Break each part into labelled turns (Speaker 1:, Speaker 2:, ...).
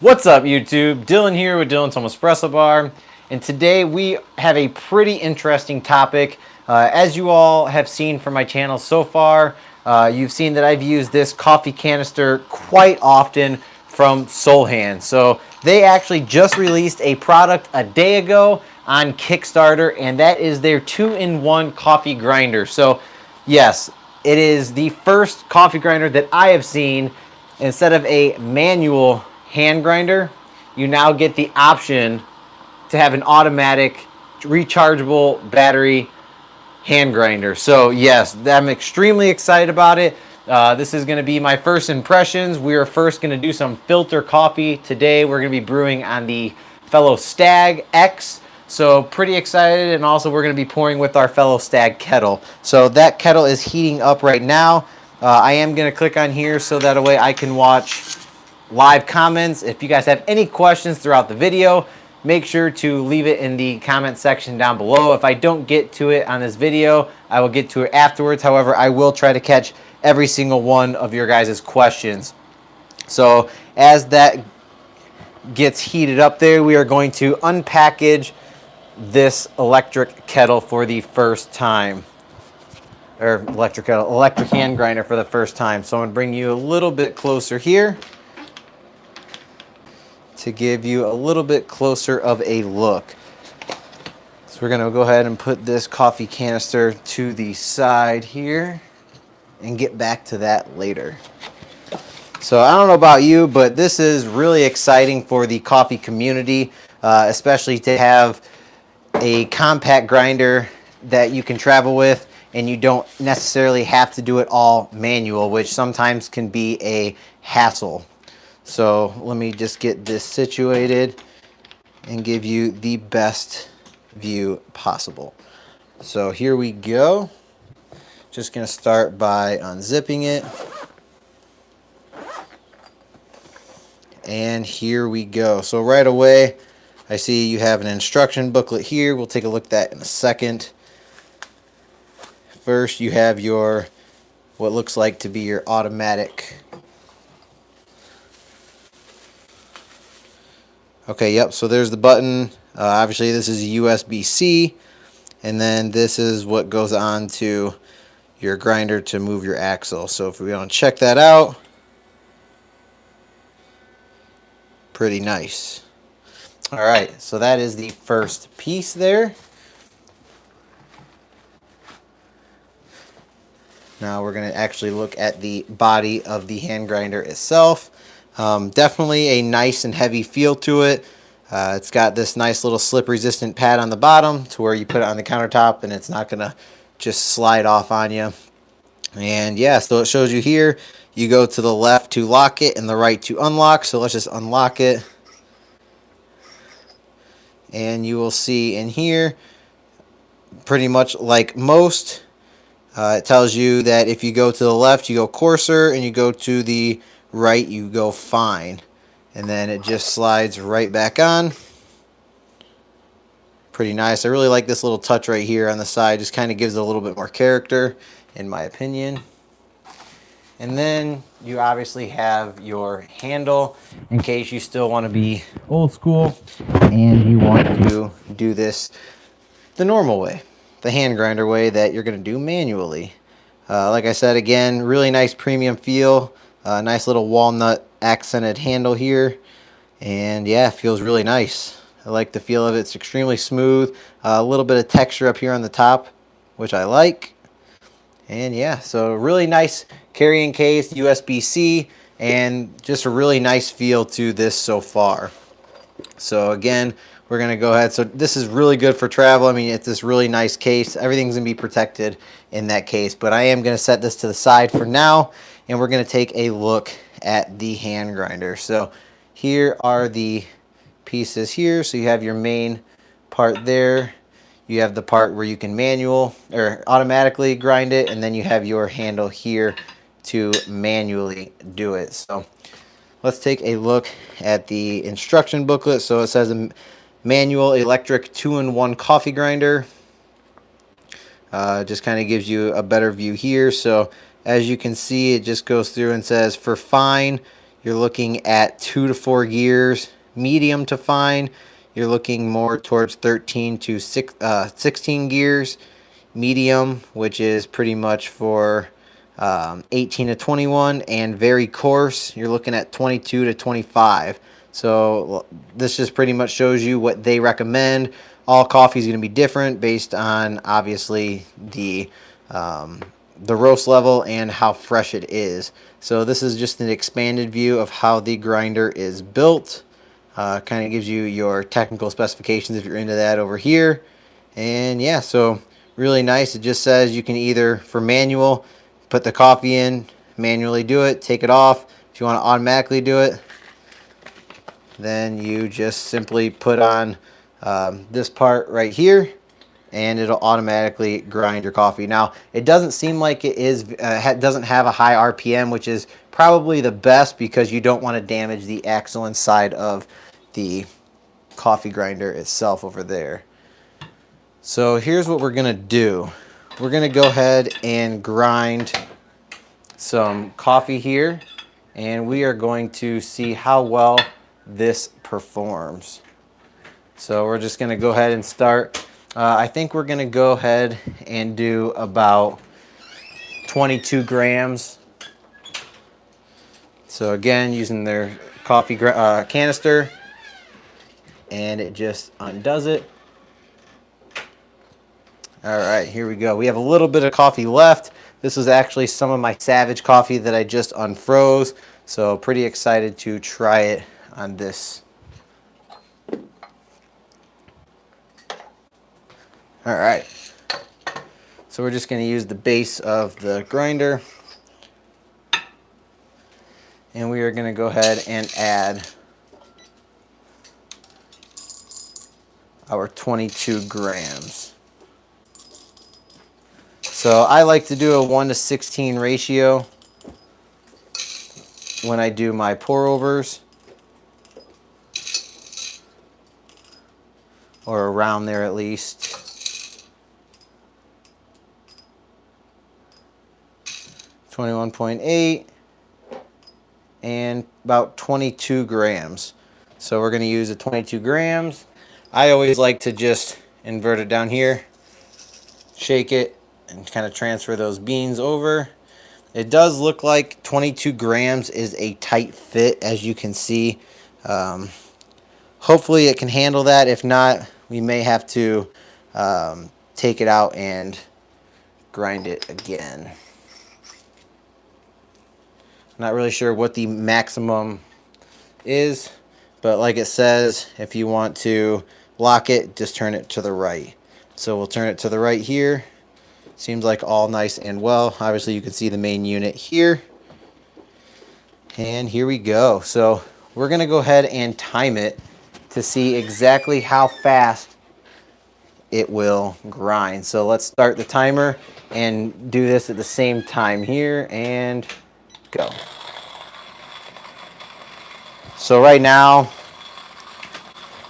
Speaker 1: What's up, YouTube? Dylan here with Dylan's Home Espresso Bar, and today we have a pretty interesting topic. As you all have seen from my channel so far, you've seen that I've used this coffee canister quite often from Soulhand. So they actually just released a product a day ago on Kickstarter, and that is their 2-in-1 coffee grinder. So yes, it is the first coffee grinder that I have seen. Instead of a manual hand grinder, you now get the option to have an automatic rechargeable battery hand grinder. So yes, I'm extremely excited about it. This is going to be my first impressions. We are first going to do some filter coffee today. We're going to be brewing on the fellow Stag X. So pretty excited, and also we're going to be pouring with our fellow Stag kettle. So that kettle is heating up right now. I am going to click on here so that way I can watch live comments. If you guys have any questions throughout the video, make sure to leave it in the comment section down below. If I don't get to it on this video, I will get to it afterwards. However, I will try to catch every single one of your guys' questions. So as that gets heated up there, we are going to unpackage this electric kettle for the first time. Or electric hand grinder for the first time. So I'm going to bring you a little bit closer here to give you a little bit closer of a look. So we're going to go ahead and put this coffee canister to the side here and get back to that later. So I don't know about you, but this is really exciting for the coffee community, especially to have a compact grinder that you can travel with, and you don't necessarily have to do it all manual, which sometimes can be a hassle. So let me just get this situated and give you the best view possible. So here we go. Just going to start by unzipping it. And here we go. So right away, I see you have an instruction booklet here. We'll take a look at that in a second. First, you have your, what looks like to be your automatic. Okay, yep, so there's the button. Obviously, this is USB-C. And then this is what goes on to your grinder to move your axle. So if we want to check that out, pretty nice. All right, so that is the first piece there. Now we're going to actually look at the body of the hand grinder itself. Definitely a nice and heavy feel to it. It's got this nice little slip resistant pad on the bottom to where you put it on the countertop and it's not going to just slide off on you. And yeah, so it shows you here, you go to the left to lock it and the right to unlock. So let's just unlock it. And you will see in here, pretty much like most, it tells you that if you go to the left, you go coarser, and you go to the right, you go fine. And then it just slides right back on. Pretty nice. I really like this little touch right here on the side. Just kind of gives it a little bit more character, in my opinion. And then you obviously have your handle in case you still want to be old school and you want to do this the normal way, the hand grinder way that you're going to do manually. Like I said, again, really nice premium feel. Nice little walnut accented handle here. And yeah, it feels really nice. I like the feel of it. It's extremely smooth. A little bit of texture up here on the top, which I like. And yeah, so really nice carrying case, USB-C, and just a really nice feel to this so far. So again, we're going to go ahead. So this is really good for travel. I mean, it's this really nice case. Everything's going to be protected in that case. But I am going to set this to the side for now, and we're going to take a look at the hand grinder. So here are the pieces here. So you have your main part there. You have the part where you can manual or automatically grind it, and then you have your handle here to manually do it. So let's take a look at the instruction booklet. So it says a manual electric 2-in-1 coffee grinder. Just kind of gives you a better view here. So as you can see, it just goes through and says for fine, you're looking at 2 to 4 gears. Medium to fine, you're looking more towards 13 to 16 gears. Medium, which is pretty much for 18 to 21, and very coarse, you're looking at 22 to 25. So this just pretty much shows you what they recommend. All coffee is going to be different based on obviously the roast level and how fresh it is. So this is just an expanded view of how the grinder is built. Kind of gives you your technical specifications if you're into that over here. And yeah, so really nice. It just says you can either, for manual, put the coffee in, manually do it, take it off. If you want to automatically do it, then you just simply put on this part right here, and it'll automatically grind your coffee. Now, it doesn't seem like it is doesn't have a high RPM, which is probably the best because you don't want to damage the axle inside of the coffee grinder itself over there. So here's what we're gonna do. We're gonna go ahead and grind some coffee here, and we are going to see how well this performs. So we're just gonna go ahead and start. I think we're gonna go ahead and do about 22 grams. So again, using their coffee canister, and it just undoes it. All right, here we go. We have a little bit of coffee left. This was actually some of my Savage coffee that I just unfroze, so pretty excited to try it on this. All right, so we're just going to use the base of the grinder, and we are going to go ahead and add our 22 grams. So I like to do a 1 to 16 ratio when I do my pour overs, or around there at least. 21.8 and about 22 grams. So we're going to use the 22 grams. I always like to just invert it down here, shake it, and kind of transfer those beans over. It does look like 22 grams is a tight fit, as you can see. Hopefully it can handle that. If not, we may have to take it out and grind it again. Not really sure what the maximum is, but like it says, if you want to lock it, just turn it to the right. So we'll turn it to the right here. Seems like all nice and well. Obviously you can see the main unit here. And here we go. So we're gonna go ahead and time it to see exactly how fast it will grind. So let's start the timer and do this at the same time here, and go. So right now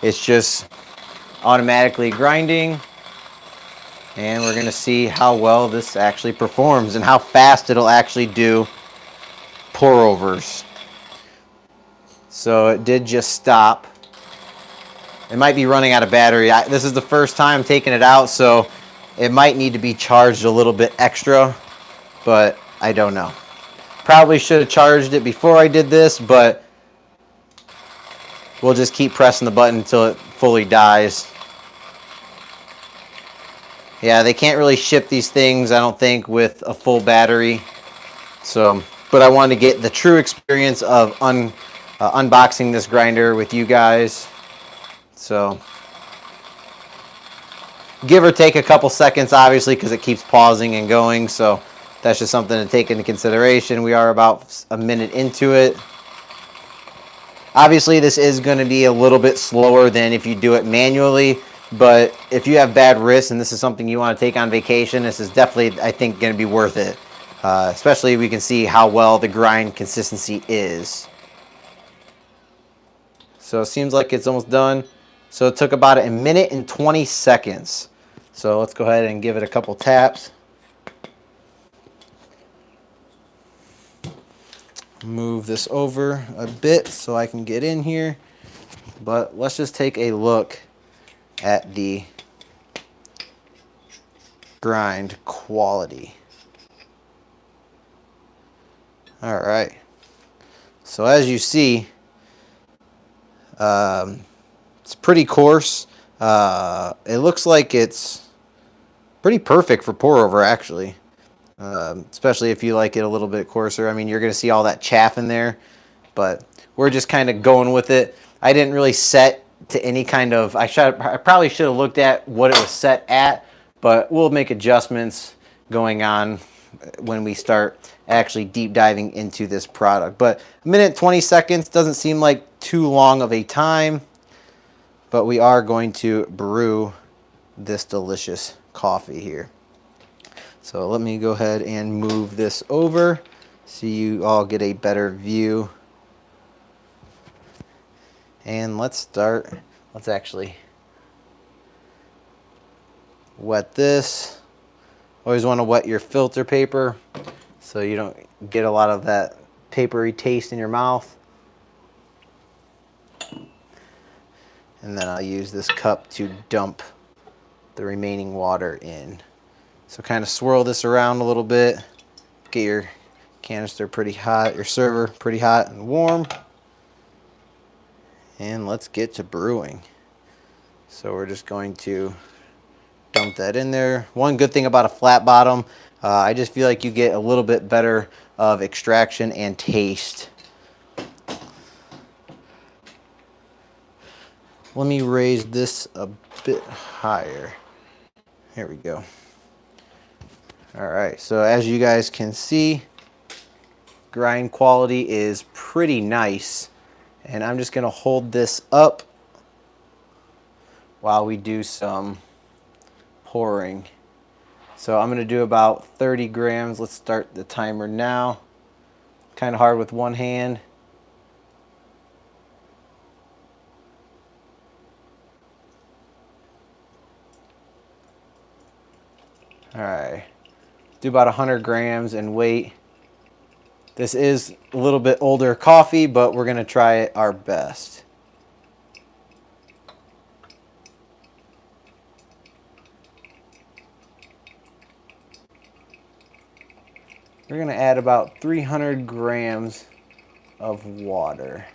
Speaker 1: it's just automatically grinding, and we're gonna see how well this actually performs and how fast it'll actually do pour overs. So it did just stop. It might be running out of battery. This is the first time taking it out, so it might need to be charged a little bit extra, but I don't know. Probably should have charged it before I did this, but we'll just keep pressing the button until it fully dies. Yeah, they can't really ship these things, I don't think, with a full battery. So, but I wanted to get the true experience of unboxing this grinder with you guys. So, give or take a couple seconds, obviously, because it keeps pausing and going. So, that's just something to take into consideration. We are about a minute into it. Obviously, this is going to be a little bit slower than if you do it manually. But if you have bad wrists and this is something you want to take on vacation, this is definitely, I think, going to be worth it. Especially we can see how well the grind consistency is. So it seems like it's almost done. So it took about a minute and 20 seconds. So let's go ahead and give it a couple taps. move this over a bit so I can get in here. But let's just take a look at the grind quality. All right. So as you see, it's pretty coarse. It looks like it's pretty perfect for pour over, actually. Especially if you like it a little bit coarser. I mean, you're going to see all that chaff in there, but we're just kind of going with it. I didn't really set to any kind of, I probably should have looked at what it was set at, but we'll make adjustments going on when we start actually deep diving into this product. But a minute 20 seconds doesn't seem like too long of a time, but we are going to brew this delicious coffee here. So let me go ahead and move this over so you all get a better view. And let's start. Let's actually wet this. Always want to wet your filter paper so you don't get a lot of that papery taste in your mouth. And then I'll use this cup to dump the remaining water in. So kind of swirl this around a little bit. Get your canister pretty hot, your server pretty hot and warm. And let's get to brewing. So we're just going to dump that in there. One good thing about a flat bottom, I just feel like you get a little bit better of extraction and taste. Let me raise this a bit higher. Here we go. All right, so as you guys can see, grind quality is pretty nice. And I'm just gonna hold this up while we do some pouring. So I'm gonna do about 30 grams. Let's start the timer now. Kind of hard with one hand. All right, do about 100 grams and wait. This is a little bit older coffee, but we're gonna try it our best. We're gonna add about 300 grams of water.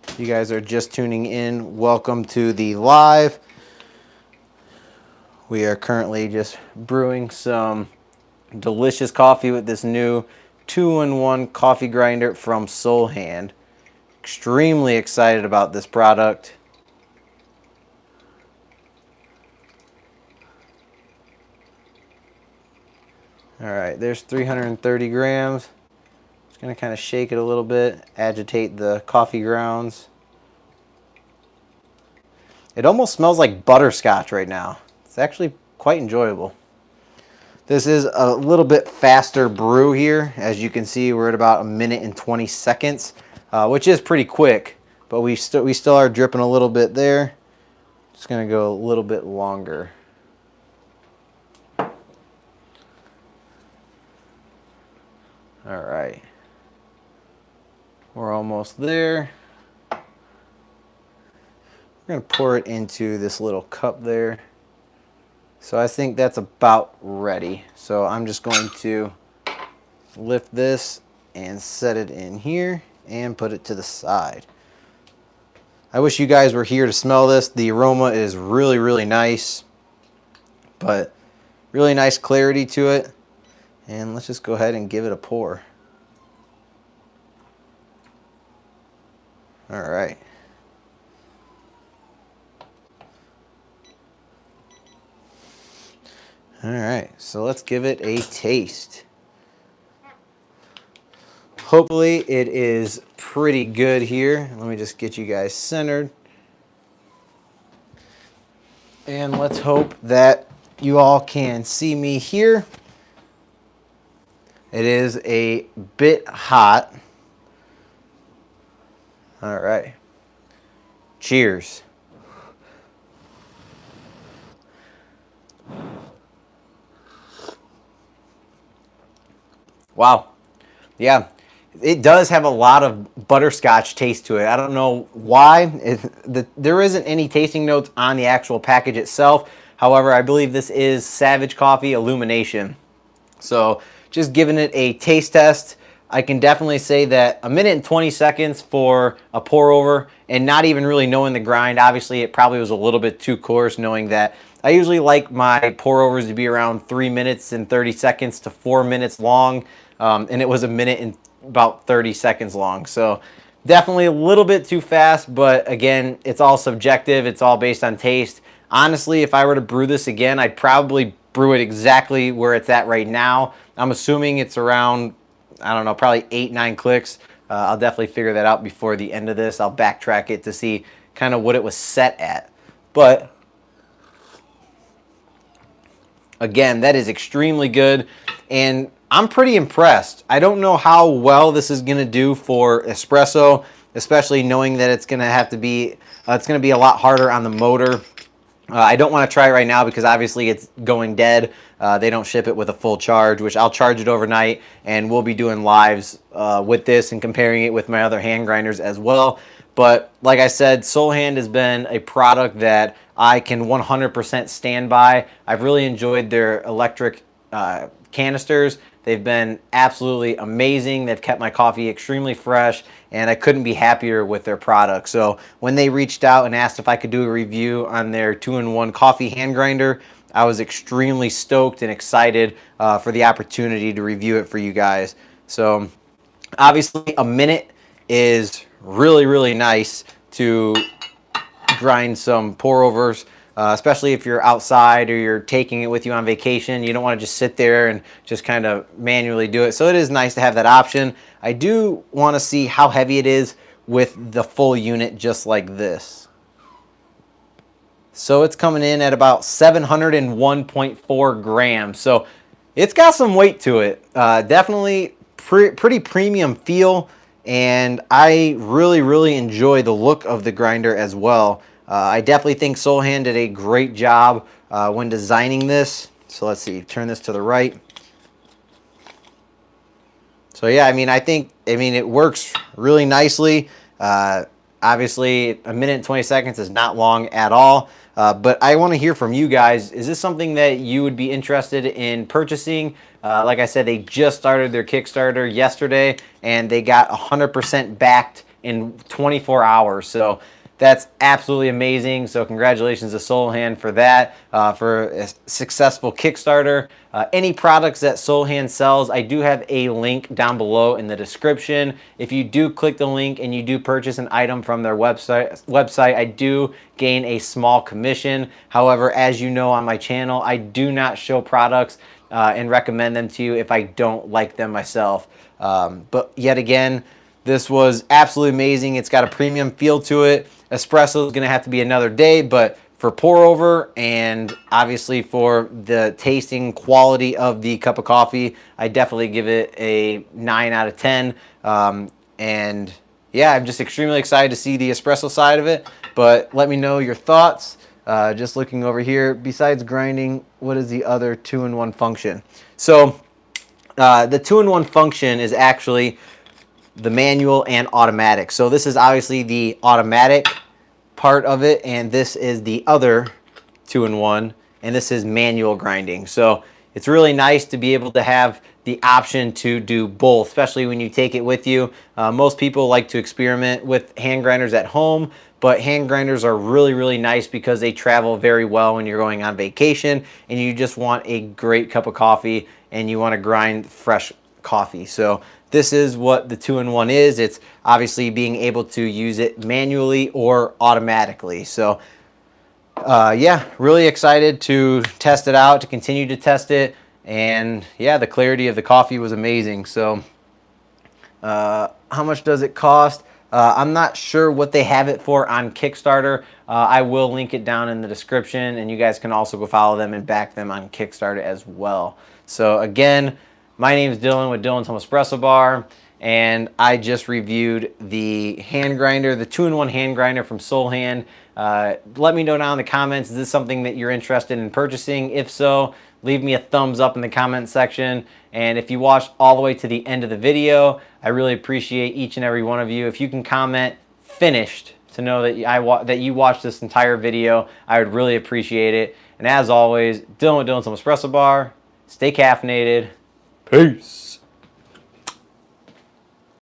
Speaker 1: If you guys are just tuning in, welcome to the live. We are currently just brewing some delicious coffee with this new 2-in-1 coffee grinder from Soulhand. Extremely excited about this product. All right, there's 330 grams. Just gonna kind of shake it a little bit, agitate the coffee grounds. It almost smells like butterscotch right now. It's actually quite enjoyable. This is a little bit faster brew here. As you can see, we're at about 1 minute and 20 seconds, which is pretty quick, but we still are dripping a little bit there. Just gonna go a little bit longer. All right, we're almost there. We're gonna pour it into this little cup there. So I think that's about ready. So I'm just going to lift this and set it in here and put it to the side. I wish you guys were here to smell this. The aroma is really, really nice, but really nice clarity to it. And let's just go ahead and give it a pour. All right. All right, so let's give it a taste. Hopefully it is pretty good here. Let me just get you guys centered. And let's hope that you all can see me here. It is a bit hot. All right. Cheers. Wow. Yeah. It does have a lot of butterscotch taste to it. I don't know why. There isn't any tasting notes on the actual package itself. However, I believe this is Savage Coffee Illumination. So just giving it a taste test, I can definitely say that a minute and 20 seconds for a pour over and not even really knowing the grind. Obviously, it probably was a little bit too coarse, knowing that I usually like my pour overs to be around 3 minutes and 30 seconds to 4 minutes long. And it was a minute and about 30 seconds long. So definitely a little bit too fast, but again, it's all subjective. It's all based on taste. Honestly, if I were to brew this again, I'd probably brew it exactly where it's at right now. I'm assuming it's around, I don't know, probably 8-9 clicks. I'll definitely figure that out before the end of this. I'll backtrack it to see kind of what it was set at. But again, that is extremely good, and I'm pretty impressed. I don't know how well this is going to do for espresso, especially knowing that it's going to have to be, it's going to be a lot harder on the motor. I don't want to try it right now because obviously it's going dead. They don't ship it with a full charge, which I'll charge it overnight, and we'll be doing lives with this and comparing it with my other hand grinders as well. But like I said, Soulhand has been a product that I can 100% stand by. I've really enjoyed their electric canisters. They've been absolutely amazing. They've kept my coffee extremely fresh, and I couldn't be happier with their product. So when they reached out and asked if I could do a review on their 2-in-1 coffee hand grinder, I was extremely stoked and excited for the opportunity to review it for you guys. So obviously a minute is really, really nice to grind some pour overs. Especially if you're outside or you're taking it with you on vacation. You don't want to just sit there and just kind of manually do it. So it is nice to have that option. I do want to see how heavy it is with the full unit just like this. So it's coming in at about 701.4 grams. So it's got some weight to it. Definitely pretty premium feel. And I really, really enjoy the look of the grinder as well. I definitely think Soulhand did a great job when designing this. So let's see, turn this to the right. So yeah, I mean, it works really nicely. Obviously, a minute and 20 seconds is not long at all. But I want to hear from you guys. Is this something that you would be interested in purchasing? Like I said, they just started their Kickstarter yesterday, and they got 100% backed in 24 hours. So that's absolutely amazing. So congratulations to Soulhand for that, for a successful Kickstarter. Any products that Soulhand sells, I do have a link down below in the description. If you do click the link and you do purchase an item from their website, I do gain a small commission. However, as you know on my channel, I do not show products and recommend them to you if I don't like them myself. But yet again, this was absolutely amazing. It's got a premium feel to it. Espresso is going to have to be another day, but for pour over and obviously for the tasting quality of the cup of coffee, I definitely give it a 9 out of 10. And yeah, I'm just extremely excited to see the espresso side of it, but let me know your thoughts. Just looking over here, besides grinding, what is the other 2-in-1 function? So the 2-in-1 function is actually the manual and automatic. So this is obviously the automatic part of it, and this is the other 2-in-1, and this is manual grinding. So it's really nice to be able to have the option to do both, especially when you take it with you. Most people like to experiment with hand grinders at home, but hand grinders are really, really nice because they travel very well when you're going on vacation and you just want a great cup of coffee and you want to grind fresh coffee. So this is what the 2-in-1 is. It's obviously being able to use it manually or automatically. So yeah, really excited to test it out, to continue to test it. And yeah, the clarity of the coffee was amazing. So how much does it cost? I'm not sure what they have it for on Kickstarter. I will link it down in the description, and you guys can also go follow them and back them on Kickstarter as well. So again, my name is Dylan with Dylan's Home Espresso Bar, and I just reviewed the hand grinder, the 2-in-1 hand grinder from Soulhand. Let me know down in the comments, is this something that you're interested in purchasing? If so, leave me a thumbs up in the comment section. And if you watched all the way to the end of the video, I really appreciate each and every one of you. If you can comment finished to know that that you watched this entire video, I would really appreciate it. And as always, Dylan with Dylan's Espresso Bar. Stay caffeinated. Peace.